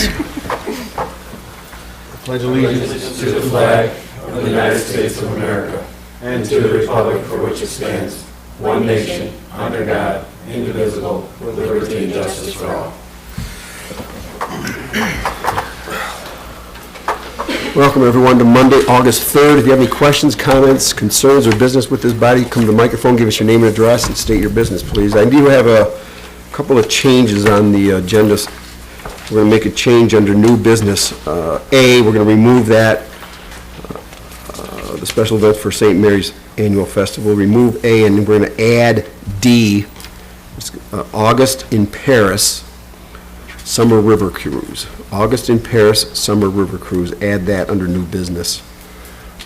allegiance. Pledge allegiance to the flag of the United States of America and to the republic for which it stands, one nation, under God, indivisible, with liberty and justice for all. Welcome everyone to Monday, August 3rd. If you have any questions, comments, concerns, or business with this body, come to the microphone, give us your name and address, and state your business, please. I do have a couple of changes on the agenda. We're going to make a change under new business. A, we're going to remove that, the special event for St. Mary's Annual Festival. Remove A, and we're going to add D, August in Paris, Summer River Cruise. August in Paris, Summer River Cruise. Add that under new business.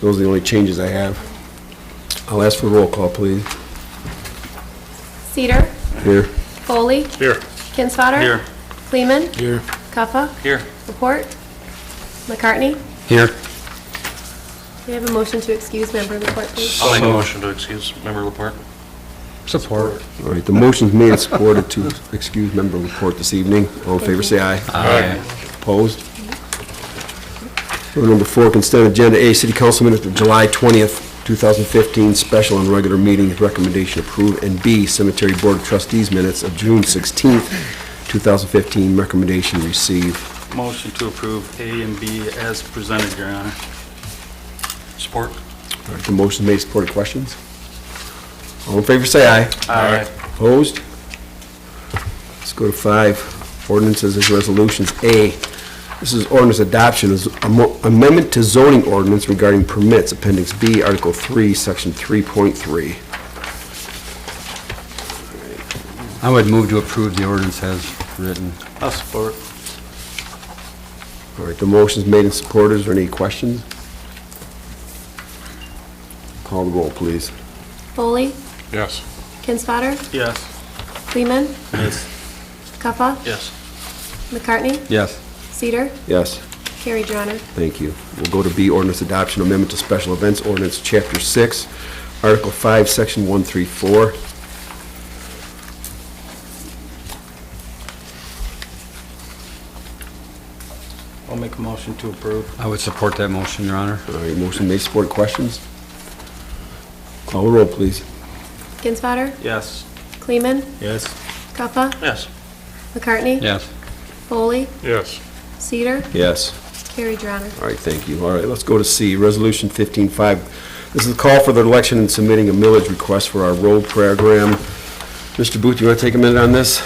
Those are the only changes I have. I'll ask for a roll call, please. Cedar. Here. Foley. Here. Kinsfater. Here. Kleeman. Here. Cuffa. Here. Report. McCartney. Here. We have a motion to excuse member report, please. I'll make a motion to excuse member Laporte. Support. All right, the motion's made and supported to excuse member report this evening. All in favor, say aye. Aye. Opposed? Number 4, consent agenda A, City Council minutes of July 20th, 2015, special and regular meetings, recommendation approved, and B, Cemetery Board of Trustees minutes of June 16th, 2015, recommendation received. Motion to approve A and B as presented, Your Honor. Support. All right, the motion made, supported. Questions? All in favor, say aye. Aye. Opposed? Let's go to 5, ordinances and resolutions. A, this is ordinance adoption, is amendment to zoning ordinance regarding permits, Appendix B, Article 3, Section 3.3. I would move to approve the ordinance as written. I'll support. All right, the motion's made and supported. Is there any questions? Call the roll, please. Foley. Yes. Kinsfater. Yes. Kleeman. Yes. Cuffa. Yes. McCartney. Yes. Cedar. Yes. Carried, Your Honor. Thank you. We'll go to B, ordinance adoption, amendment to special events ordinance, Chapter 6, Article 5, Section 134. I'll make a motion to approve. I would support that motion, Your Honor. All right, motion made, supported. Questions? Call the roll, please. Kinsfater. Yes. Kleeman. Yes. Cuffa. Yes. McCartney. Yes. Foley. Yes. Cedar. Yes. Carried, Your Honor. All right, thank you. All right, let's go to C, Resolution 15-5. This is a call for the election and submitting a millage request for our road program. Mr. Booth, you want to take a minute on this?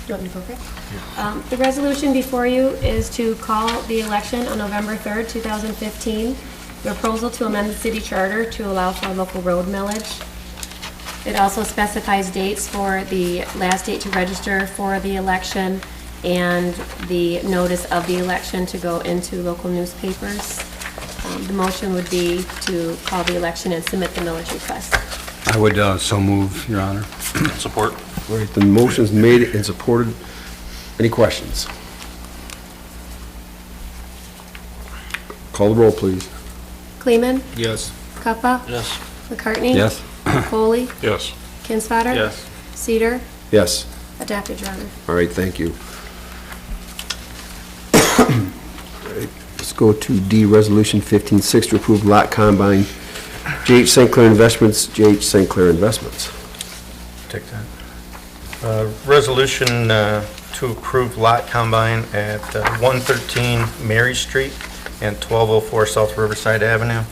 You want me to go first? The resolution before you is to call the election on November 3rd, 2015. The proposal to amend the city charter to allow for a local road millage. It also specifies dates for the last date to register for the election and the notice of the election to go into local newspapers. The motion would be to call the election and submit the millage request. I would so move, Your Honor. Support. All right, the motion's made and supported. Any questions? Call the roll, please. Kleeman. Yes. Cuffa. Yes. McCartney. Yes. Foley. Yes. Kinsfater. Yes. Cedar. Yes. Adopted, Your Honor. All right, thank you. All right, let's go to D, Resolution 15-6 to approve lot combine, J.H. St. Clair Investments, J.H. St. Clair Investments. Take that. Resolution to approve lot combine at 113 Mary Street and 1204 South Riverside Avenue.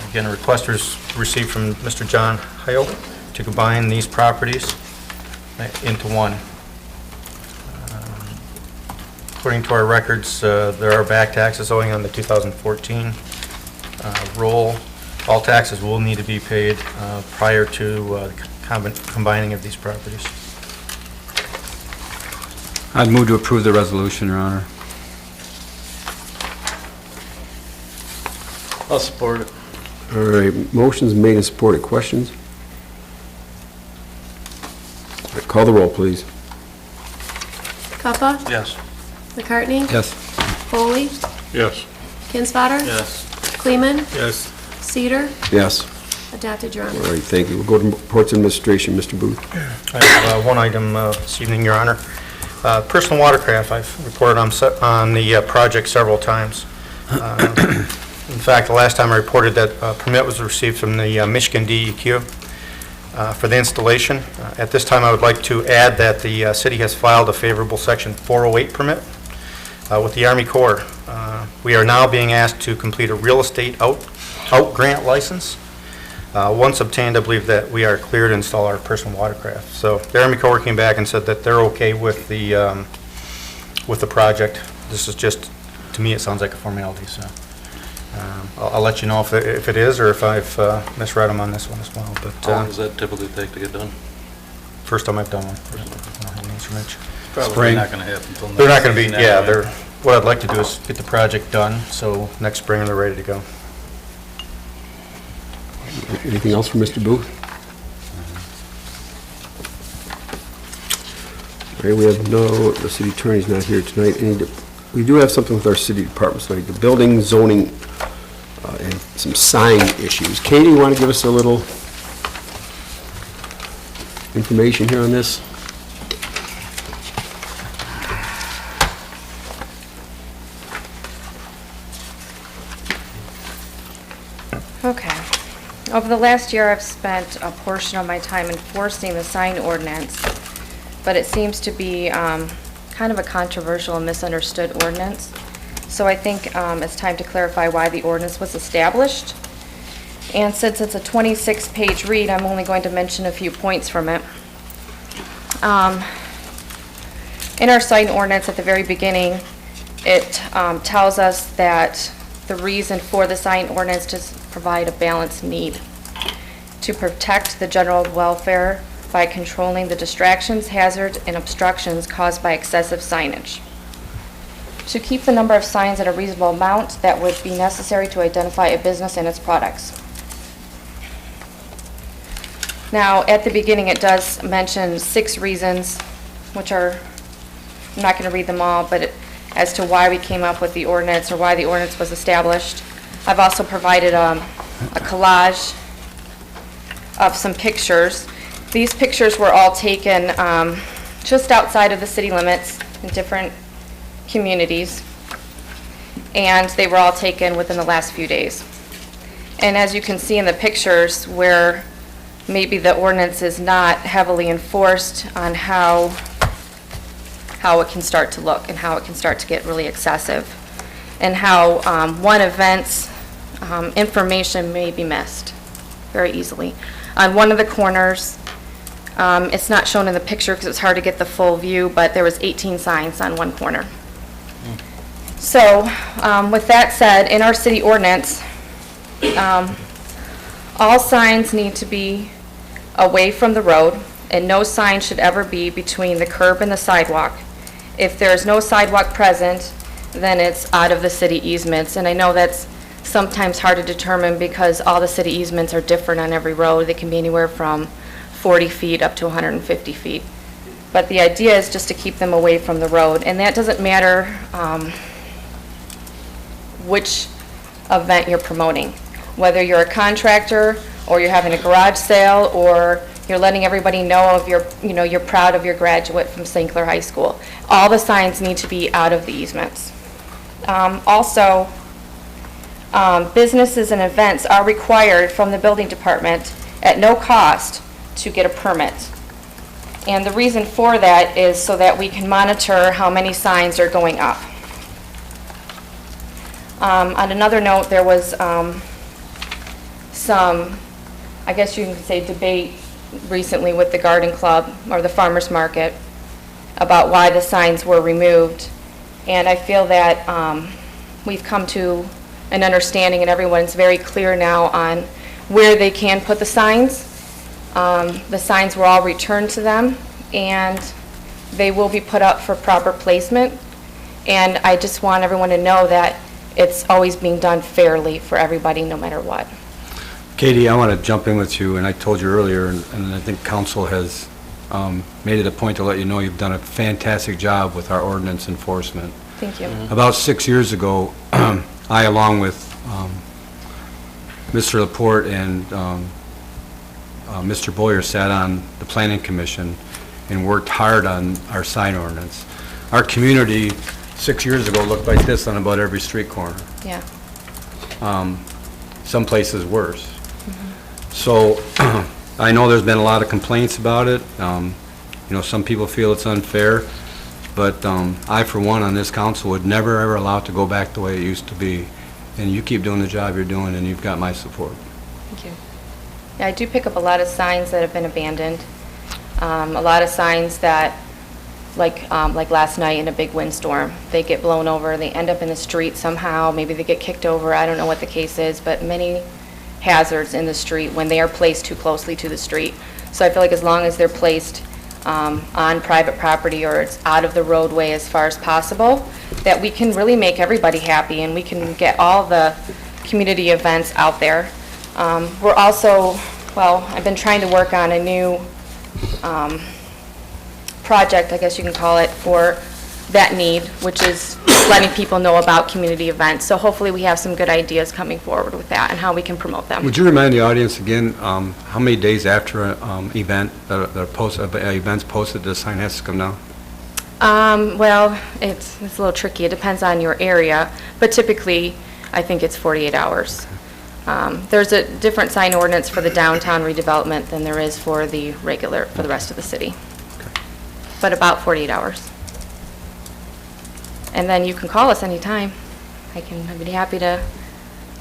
Again, a request was received from Mr. John Heil to combine these properties into one. According to our records, there are back taxes owing on the 2014 roll. All taxes will need to be paid prior to combining of these properties. I'd move to approve the resolution, Your Honor. I'll support it. All right, motion's made and supported. Questions? All right, call the roll, please. Cuffa. Yes. McCartney. Yes. Foley. Yes. Kinsfater. Yes. Kleeman. Yes. Cedar. Yes. Adopted, Your All Honor. right, thank you. We'll go to reports of administration. Mr. Booth. I have one item this evening, Your Honor. Personal watercraft, I've reported on the project several times. In fact, the last time I reported that permit was received from the Michigan DEQ for the installation. At this time, I would like to add that the city has filed a favorable Section 408 permit with the Army Corps. We are now being asked to complete a real estate out grant license. Once obtained, I believe that we are cleared to install our personal watercraft. So the Army Corps came back and said that they're okay with the project. This is just, to me, it sounds like a formality. So I'll let you know if it is or if I've misread them on this one as well. But How long does that typically take to get done? first time I've done one. Probably not going to happen until next They're not going to be. season Yeah, anyway. what I'd like to do is get the project done so next spring they're ready to go. Anything else from Mr. Booth? All right, we have the city attorney's not here tonight. We do have something with our city departments, like the building, zoning, and some sign issues. Katie, you want to give us a little information here on this? Okay. Over the last year, I've spent a portion of my time enforcing the sign ordinance, but it seems to be kind of a controversial and misunderstood ordinance. So I think it's time to clarify why the ordinance was established. And since it's a 26-page read, I'm only going to mention a few points from it. In our sign ordinance at the very beginning, it tells us that the reason for the sign ordinance is to provide a balanced need to protect the general welfare by controlling the distractions, hazards, and obstructions caused by excessive signage. To keep the number of signs at a reasonable amount that would be necessary to identify a business and its products. Now, at the beginning, it does mention 6 reasons, which are, I'm not going to read them all, but as to why we came up with the ordinance or why the ordinance was established. I've also provided a collage of some pictures. These pictures were all taken just outside of the city limits in different communities, and they were all taken within the last few days. And as you can see in the pictures, where maybe the ordinance is not heavily enforced on how it can start to look and how it can start to get really excessive, and how one event's information may be missed very easily. On one of the corners, it's not shown in the picture because it's hard to get the full view, but there was 18 signs on one corner. So with that said, in our city ordinance, all signs need to be away from the road, and no sign should ever be between the curb and the sidewalk. If there is no sidewalk present, then it's out of the city easements. And I know that's sometimes hard to determine because all the city easements are different on every road. They can be anywhere from 40 feet up to 150 feet. But the idea is just to keep them away from the road. And that doesn't matter which event you're promoting. Whether you're a contractor or you're having a garage sale or you're letting everybody know of you're proud of your graduate from St. Clair High School. All the signs need to be out of the easements. Also, businesses and events are required from the building department at no cost to get a permit. And the reason for that is so that we can monitor how many signs are going up. On another note, there was some, I guess you can say, debate recently with the garden club or the farmers market about why the signs were removed. And I feel that we've come to an understanding and everyone's very clear now on where they can put the signs. The signs were all returned to them and they will be put up for proper placement. And I just want everyone to know that it's always being done fairly for everybody, no matter what. Katie, I want to jump in with you, and I told you earlier, and I think council has made it a point to let you know you've done a fantastic job with our ordinance enforcement. Thank you. About 6 years ago, I, along with Mr. Laporte and Mr. Boyer sat on the planning commission and worked hard on our sign ordinance. Our community 6 years ago looked like this on about every street corner. Yeah. Some places worse. So I know there's been a lot of complaints about it. Some people feel it's unfair, but I, for one, on this council would never, ever allow it to go back the way it used to be. And you keep doing the job you're doing, and you've got my support. Thank you. Yeah, I do pick up a lot of signs that have been abandoned. A lot of signs that, like last night in a big windstorm, they get blown over, they end up in the street somehow, maybe they get kicked over, I don't know what the case is, but many hazards in the street when they are placed too closely to the street. So I feel like as long as they're placed on private property or it's out of the roadway as far as possible, that we can really make everybody happy and we can get all the community events out there. We're also, I've been trying to work on a new project, I guess you can call it, for that need, which is letting people know about community events. So hopefully we have some good ideas coming forward with that and how we can promote them. Would you remind the audience again, how many days after an event, event's posted, the sign has to come down? Well, it's a little tricky. It depends on your area, but typically I think it's 48 hours. There's a different sign ordinance for the downtown redevelopment than there is for the rest of the city. But about 48 hours. And then you can call us anytime. I'd be happy to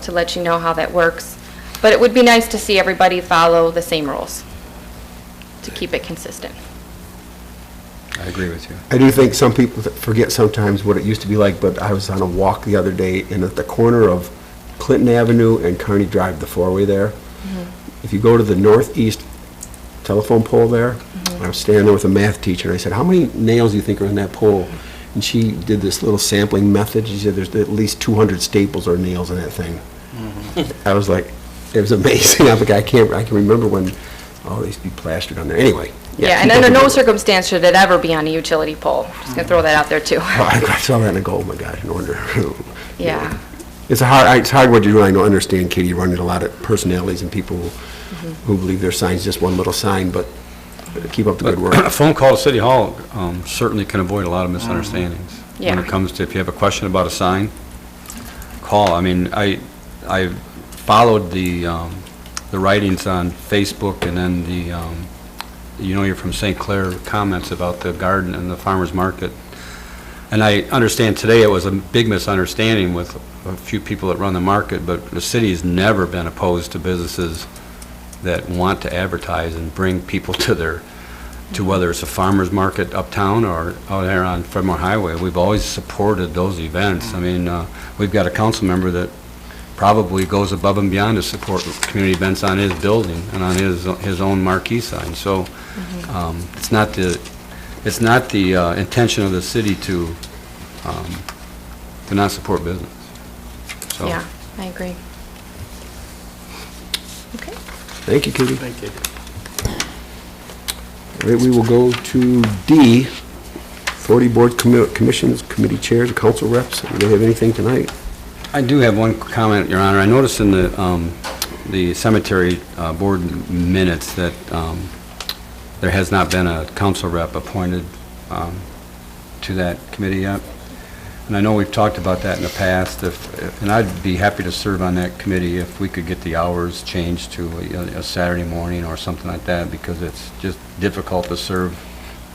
let you know how that works. But it would be nice to see everybody follow the same rules to keep it consistent. I agree with you. I do think some people forget sometimes what it used to be like, but I was on a walk the other day, and at the corner of Clinton Avenue and Kearney Drive, the four-way there, if you go to the northeast telephone pole there, I was standing there with a math teacher, and I said, how many nails do you think are in that pole? And she did this little sampling method. She said there's at least 200 staples or nails in that thing. I was like, it was amazing. I think I can remember when all these be plastered on there. Anyway. Yeah, and under no circumstance should it ever be on a utility pole. Just gonna throw that out there too. I saw that and I go, oh my God, no wonder. Yeah. It's hard what you do. I don't understand, Katie. You run into a lot of personalities and people who believe their sign's just one little sign, but keep up the good work. A phone call to City Hall certainly can avoid a lot of misunderstandings. Yeah. When it comes to, if you have a question about a sign, call. I mean, I followed the writings on Facebook, and then you're from St. Clair comments about the garden and the farmer's market. And I understand today it was a big misunderstanding with a few people that run the market, but the city's never been opposed to businesses that want to advertise and bring people to whether it's a farmer's market uptown or out there on Fredmore Highway. We've always supported those events. I mean, we've got a council member that probably goes above and beyond to support community events on his building and on his own marquee sign. So it's not the intention of the city to not support business. So. Yeah, I agree. Okay. Thank you, Katie. Thank you. All right, we will go to D, Authority Board Commissions, Committee Chairs, Council Reps. Do they have anything tonight? I do have one comment, Your Honor. I noticed in the cemetery board minutes that there has not been a council rep appointed to that committee yet. And I know we've talked about that in the past, and I'd be happy to serve on that committee if we could get the hours changed to a Saturday morning or something like that, because it's just difficult to serve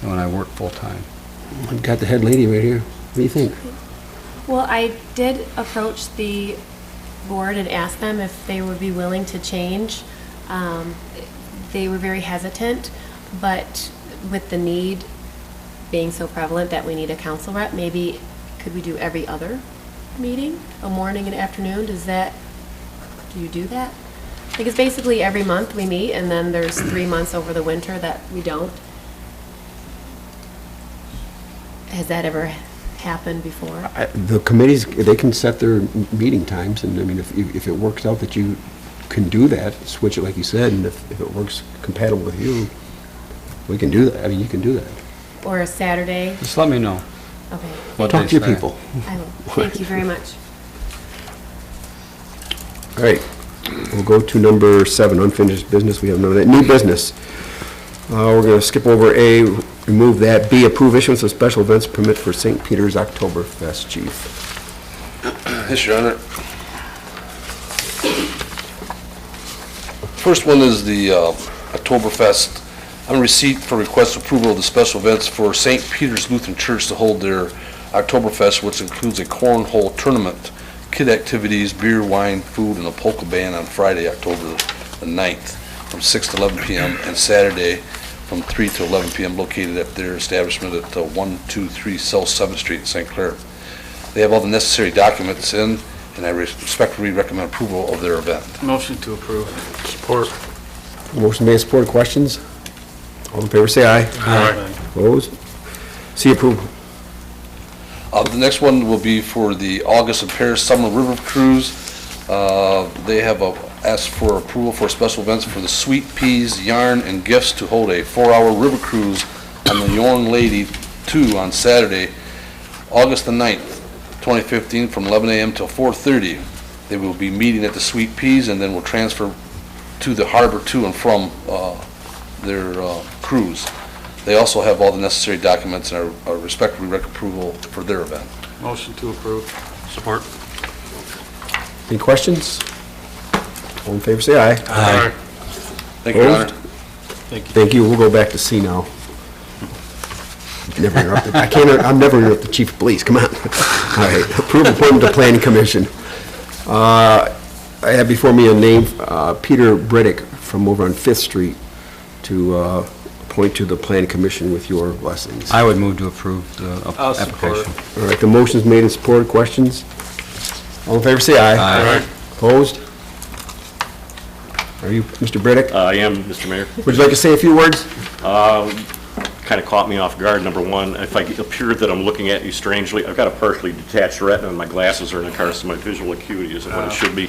when I work full-time. I've got the head lady right here. What do you think? Well, I did approach the board and ask them if they would be willing to change. They were very hesitant, but with the need being so prevalent that we need a council rep, maybe could we do every other meeting, a morning and afternoon? Do you do that? I think it's basically every month we meet, and then there's 3 months over the winter that we don't. Has that ever happened before? The committees, they can set their meeting times, and I mean, if it works out that you can do that, switch it like you said, and if it works compatible with you, we can do that. I mean, you can do that. Or a Saturday? Just let me know. Okay. What Talk they to your say. people. I will. Thank you very much. All right. We'll go to number 7, unfinished business. We have none of that. New business. We're going to skip over A, remove that. B, approve issuance of special events permit for St. Peter's Oktoberfest, Chief. Yes, Your Honor. First one is the Oktoberfest. I'm in receipt for request approval of the special events for St. Peter's Lutheran Church to hold their Oktoberfest, which includes a cornhole tournament, kid activities, beer, wine, food, and a polka band on Friday, October the 9th, from 6 to 11 p.m., and Saturday from 3 to 11 p.m., located at their establishment at 123 South 7th Street in St. Clair. They have all the necessary documents in, and I respectfully recommend approval of their event. Motion to approve. Support. Motion made, support. Questions? All in favor, say aye. Aye. Opposed? C, approval. The next one will be for the August and Paris Summer River Cruise. They have asked for approval for special events for the Sweet Peas, Yarn, and Gifts to hold a 4-hour river cruise on the Young Lady 2 on Saturday, August the 9th, 2015, from 11 a.m. till 4:30. They will be meeting at the Sweet Peas and then will transfer to the harbor to and from their cruise. They also have all the necessary documents and I respectfully recommend approval for their event. Motion to approve. Support. Any questions? All in favor, say aye. Aye. Thank you, Your Honor. Opposed? Thank you. We'll go back to C now. Never interrupted. I'm never interrupt the chief of police. Come on. All right. Approve appointment to planning commission. I have before me a name, Peter Breddick from over on 5th Street to appoint to the planning commission with your blessings. I would move to approve the I'll support. application. All right. The motion's made and supported. Questions? All in favor, say aye. Aye. Opposed? Are you Mr. Breddick? I am, Mr. Mayor. Would you like to say a few words? Kind of caught me off guard. Number one, if I appear that I'm looking at you strangely, I've got a partially detached retina and my glasses are in the car, so my visual acuity isn't what it should be.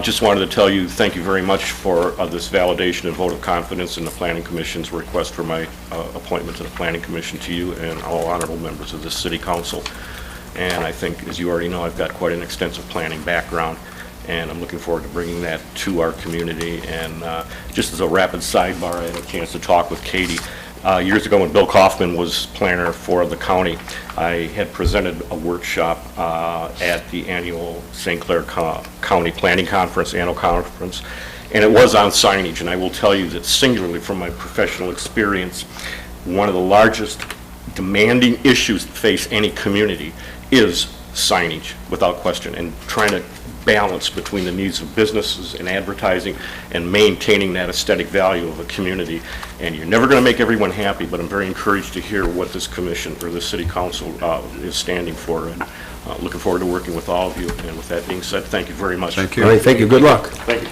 Just wanted to tell you, thank you very much for this validation and vote of confidence in the Planning Commission's request for my appointment to the Planning Commission, to you and all honorable members of this City Council. And I think, as you already know, I've got quite an extensive planning background, and I'm looking forward to bringing that to our community. And just as a rapid sidebar, I had a chance to talk with Katie. Years ago, when Bill Kaufman was planner for the county, I had presented a workshop at the annual St. Clair County Planning Conference, annual conference, and it was on signage. And I will tell you that singularly from my professional experience, one of the largest demanding issues that face any community is signage, without question, and trying to balance between the needs of businesses and advertising and maintaining that aesthetic value of a community. And you're never going to make everyone happy, but I'm very encouraged to hear what this commission or this city council is standing for, and looking forward to working with all of you. And with that being said, thank you very much. Thank All you. right, thank you. Good luck. Thank you.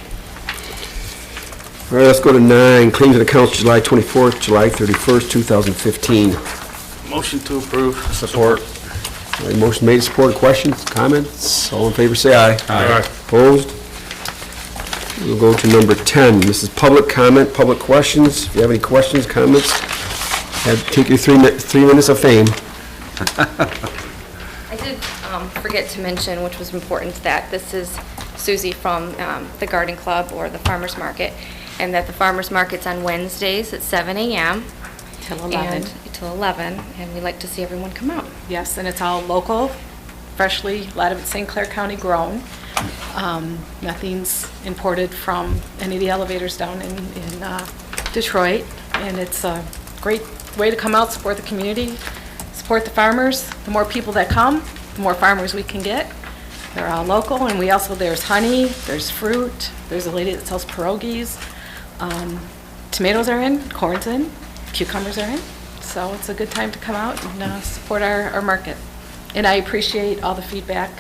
All right, let's go to 9, claims and accounts, July 24th, July 31st, 2015. Motion to approve. Support. All right, motion made, supported. Questions, comments? All in favor, say aye. Aye. Opposed? We'll go to number 10. This is public comment, public questions. If you have any questions, comments, take your 3 minutes of fame. I did forget to mention, which was important, that this is Susie from the Garden Club or the Farmers Market, and that the Farmers Market's on Wednesdays at 7 a.m. Till 11. Till 11, and we like to see everyone come out. Yes, and it's all local, freshly, a lot of it's St. Clair County grown. Nothing's imported from any of the elevators down in Detroit, and it's a great way to come out, support the community, support the farmers. The more people that come, the more farmers we can get. They're all local, and we also, there's honey, there's fruit, there's a lady that sells pierogies. Tomatoes are in, corn's in, cucumbers are in. So it's a good time to come out and support our market. And I appreciate all the feedback,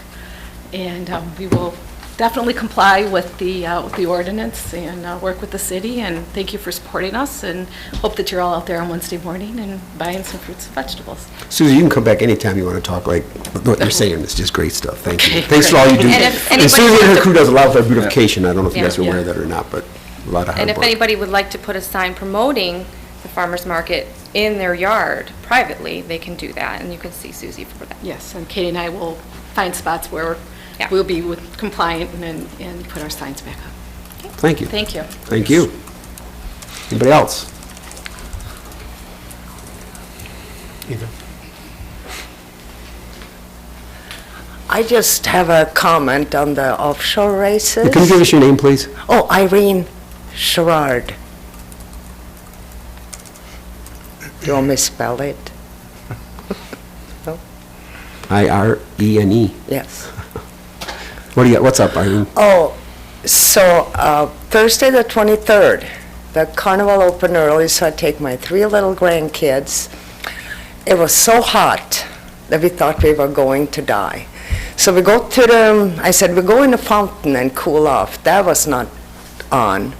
and we will definitely comply with the ordinance and work with the city, and thank you for supporting us, and hope that you're all out there on Wednesday morning and buying some fruits and vegetables. Susie, you can come back anytime you want to talk, like what you're saying. It's just great stuff. Thank you. Thanks for all you do. And if And anybody Susie and wants her to- crew does a lot with our beautification. I don't know if you Yeah. guys are aware of that or not, but a lot of hard And if work. anybody would like to put a sign promoting the farmer's market in their yard privately, they can do that, and you can see Susie for that. Yes, and Katie and I will find spots where we'll be compliant and put our signs back up. Thank you. Thank you. Thank you. Anybody else? I just have a comment on the offshore races. Can you give us your name, please? Oh, Irene Sherrard. Do you want me to spell it? I-R-E-N-E. Yes. What do you got? What's up, Irene? Oh, so Thursday the 23rd, the carnival opened early, so I take my 3 little grandkids. It was so hot that we thought we were going to die. So we go to I said, we go in the fountain and cool off. That was not on.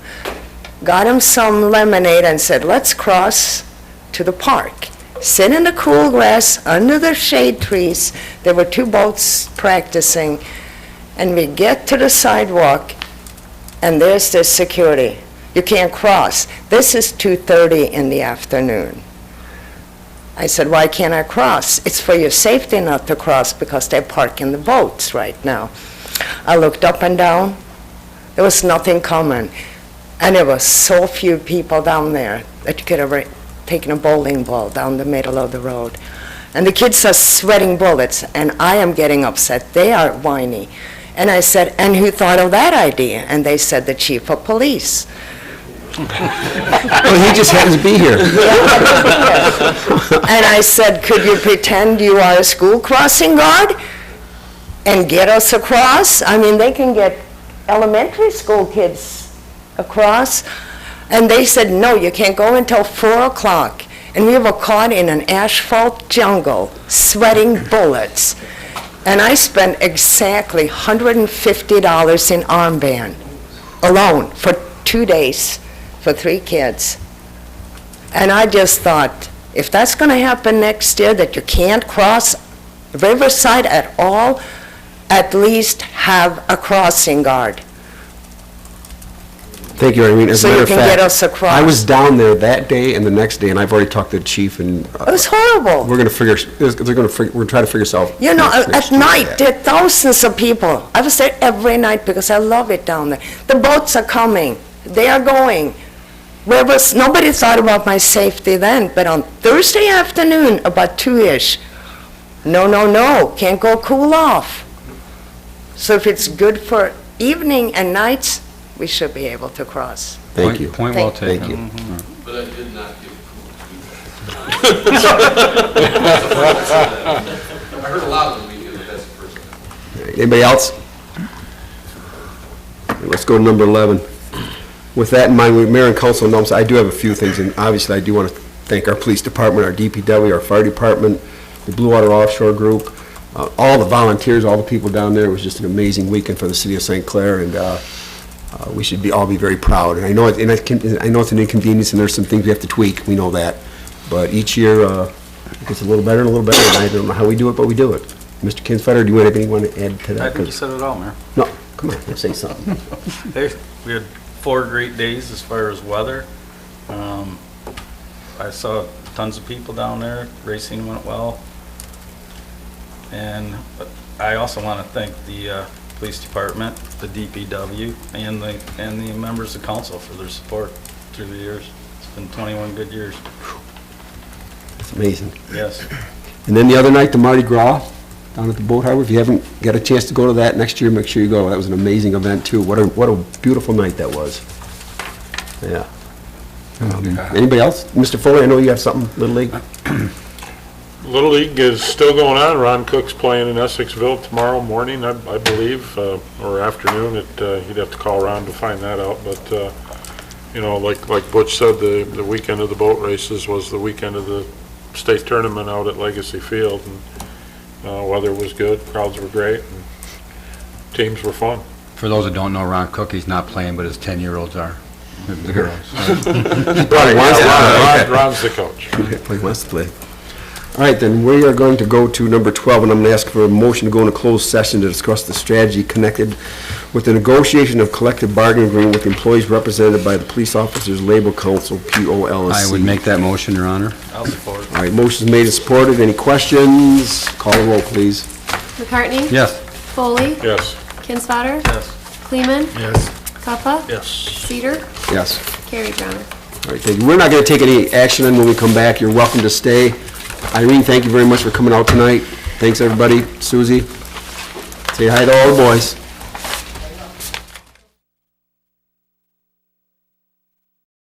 Got him some lemonade and said, let's cross to the park. Sit in the cool grass under the shade trees. There were 2 boats practicing. And we get to the sidewalk, and there's the security. You can't cross. This is 2:30 in the afternoon. I said, why can't I cross? It's for your safety not to cross because they're parking the boats right now. I looked up and down. There was nothing coming. And there were so few people down there that you could have taken a bowling ball down the middle of the road. And the kids are sweating bullets, and I am getting upset. They are whiny. And I said, and who thought of that idea? And they said, the chief of police. Well, he just happens to be here. And I said, could you pretend you are a school crossing guard and get us across? I mean, they can get elementary school kids across. And they said, no, you can't go until 4 o'clock. And we were caught in an asphalt jungle, sweating bullets. And I spent exactly $150 in armband alone for 2 days for 3 kids. And I just thought, if that's going to happen next year, that you can't cross Riverside at all, at least have a crossing guard. Thank you, Irene. As a So you matter of can fact, get us across. I was down there that day and the next day, and I've already talked to the chief, and It was horrible. we're going to we're trying to figure this out. You know, next at year. night, there are thousands of people. I was there every night because I love it down there. The boats are coming. They are going. Nobody thought about my safety then, but on Thursday afternoon, about 2-ish, no, can't go cool off. So if it's good for evening and nights, we should be able to cross. Thank you. Point well Thank taken. Thank you. But I did not give I heard a lot of them, we give the best person. Anybody else? Let's go to number 11. With that in mind, Mayor and Council knows I do have a few things, and obviously I do want to thank our police department, our DPW, our fire department, the Blue Water Offshore Group, all the volunteers, all the people down there. It was just an amazing weekend for the city of St. Clair, and we should all be very proud. And I know it's an inconvenience, and there's some things we have to tweak. We know that, but each year it gets a little better and a little better. And I don't know how we do it, but we do it. Mr. Kinsfelder, do you have anything you want to add to that? I think you said it all, Mayor. No, come on, let's say something. Hey, we had 4 great days as far as weather. I saw tons of people down there. Racing went well. And I also want to thank the police department, the DPW, and the members of council for their support through the years. It's been 21 good years. It's amazing. Yes. And then the other night, the Mardi Gras down at the Boat Harbor. If you haven't got a chance to go to that next year, make sure you go. That was an amazing event, too. What a beautiful night that was. Yeah. Anybody else? Mr. Foley, I know you have something, Little League? Little League is still going on. Ron Cook's playing in Essexville tomorrow morning, I believe, or afternoon. He'd have to call Ron to find that out. But, you know, like Butch said, the weekend of the boat races was the weekend of the state tournament out at Legacy Field. And weather was good, crowds were great, and teams were fun. For those that don't know, Ron Cook, he's not playing, but his 10-year-olds are. The girls. Ron's the coach. He wants to play. All right, then, we are going to go to number 12, and I'm going to ask for a motion to go into closed session to discuss the strategy connected with the negotiation of collective bargaining agreement with employees represented by the Police Officers Labor Council, POLSC. I would make that motion, Your Honor. I'll support it. All right, motion's made and supported. Any questions? Call the roll, please. McCartney? Yes. Foley, Yes. Kinsfater, Yes. Kleeman, Yes. Kappa, Yes. Cedar, Yes. carried, Your Honor. All right, thank you. We're not going to take any action on when we come back. You're welcome to stay. Irene, thank you very much for coming out tonight. Thanks, everybody. Susie, say hi to all the boys.